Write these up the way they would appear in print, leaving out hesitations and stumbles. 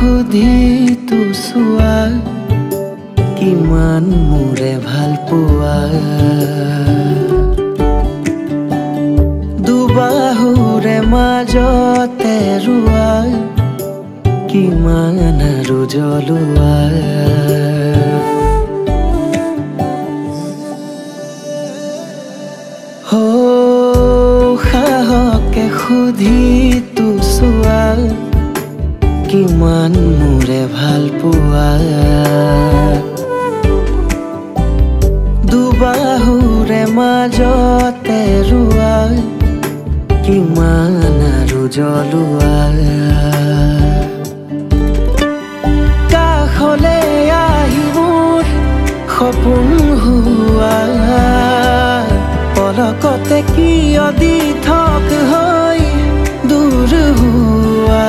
সুধি তো চোৱা কিমান মোৰে ভাল পোৱা দুবাহুৰে মাজতে ৰোৱা কিমান আৰু জ্বলোৱা সাহকে সুধি তো চোৱা কিমান মোৰে ভাল পোৱা দুবাহুৰে মাজতে ৰোৱা কিমান আৰু জ্বলোৱা কাষলে আহি মোৰ সপোন হোৱা পলকতে কিয় দি থক হৈ দূৰ হোৱা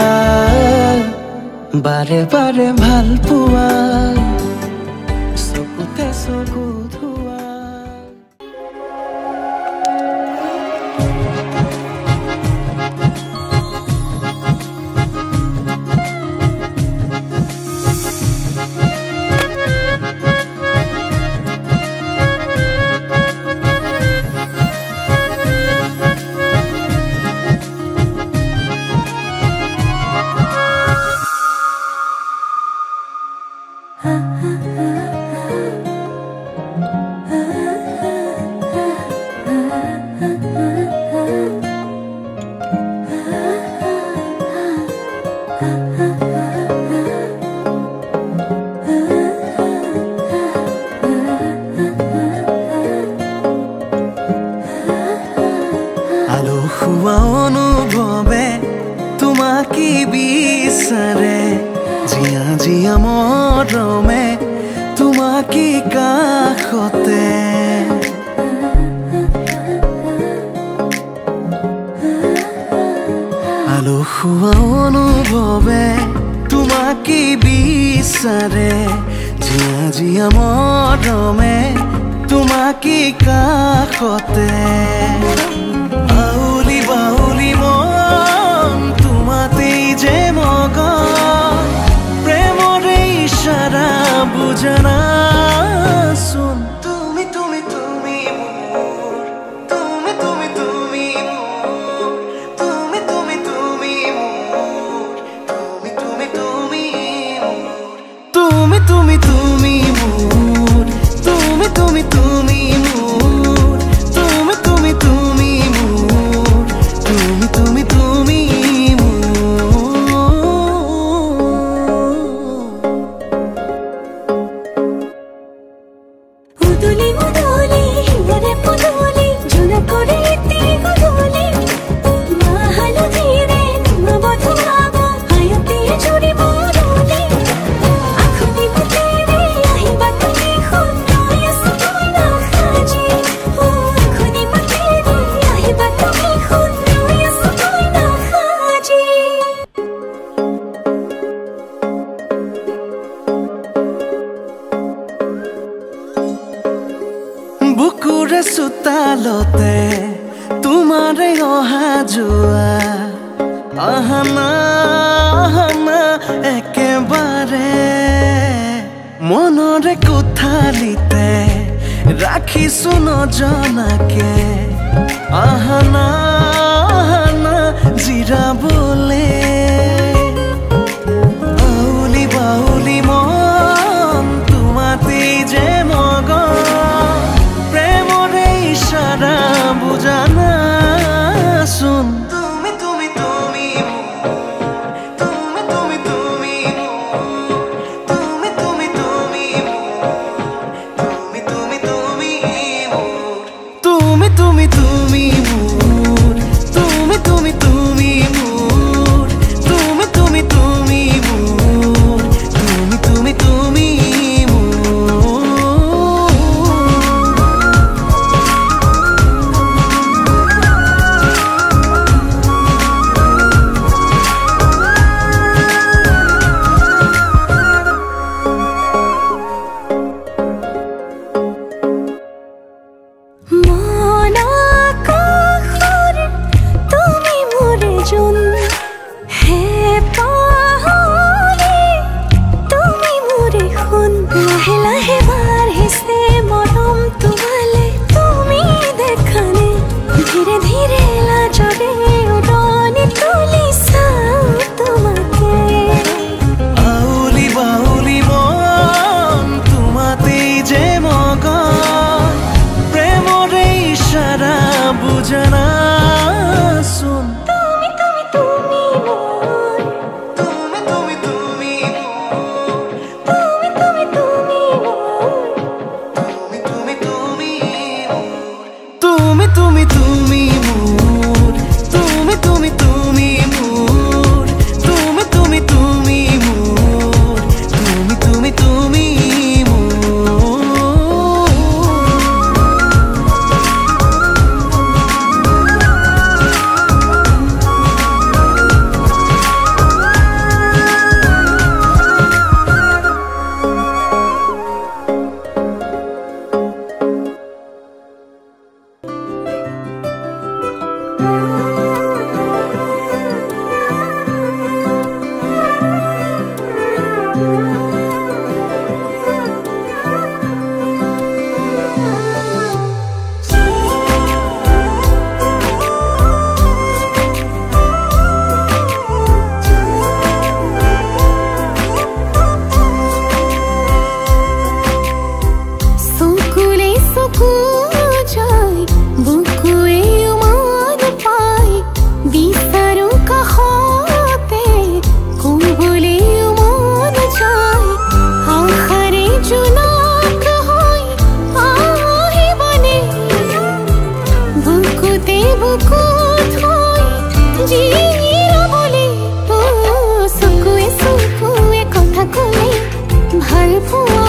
বাৰে বাৰে ভাল পোৱা চকুতে চকু ধোৱা অনুভৱে তোমাকে বিচাৰে জিয়া জিয়া মৰমে তোমাকে কাষতে আলসুৱা অনুভৱে তোমাকে বিচাৰে জিয়া জিয়া মৰমে তোমাকে কাষতে বাউলি বাউলি মন তোমাতেই যে মগন প্ৰেমৰে ইশাৰা বুজনা শুন তুমি তুমি তুমি মোৰ তুমি তুমি তুমি মোৰ তুমি তুমি তুমি মোৰ তুমি তুমি তুমি মোৰ তুমি তুমি তুমি মোৰ তুমি তুমি তুমি মোৰ তুমি তুমি তুমি বুকুৰে চোতালতে তোমাৰে অহা যোৱা আহানা আহানা একেবাৰে মনৰে কোঠালিতে ৰাখিছো নজনাকে আহানা আহানা জিৰাবলে বাউলি বাউলি মন তোমাতেই যে মগন ইশাৰা বুজানা শুন তুমি তুমি তুমি তুমি তুমি তুমি তুমি তুমি তুমি তুমি তুমি তুমি তুমি তুমি তুমি মোৰ তুমি তুমি তুমি মোৰ তুমি তুমি তুমি মোৰ তুমি তুমি তুমি তুমি মোরে জুন হে পাহলি বুঝানা শুন তুমি তুমি তুমি মোর তুমি তুমি তুমি তুমি তুমি তুমি মোর তুমি তুমি তুমি তুমি তুমি তুমি মোর তুমি তুমি তুমি মোর তুমি তুমি তুমি মোর তুমি তুমি তুমি ভাল পোৱা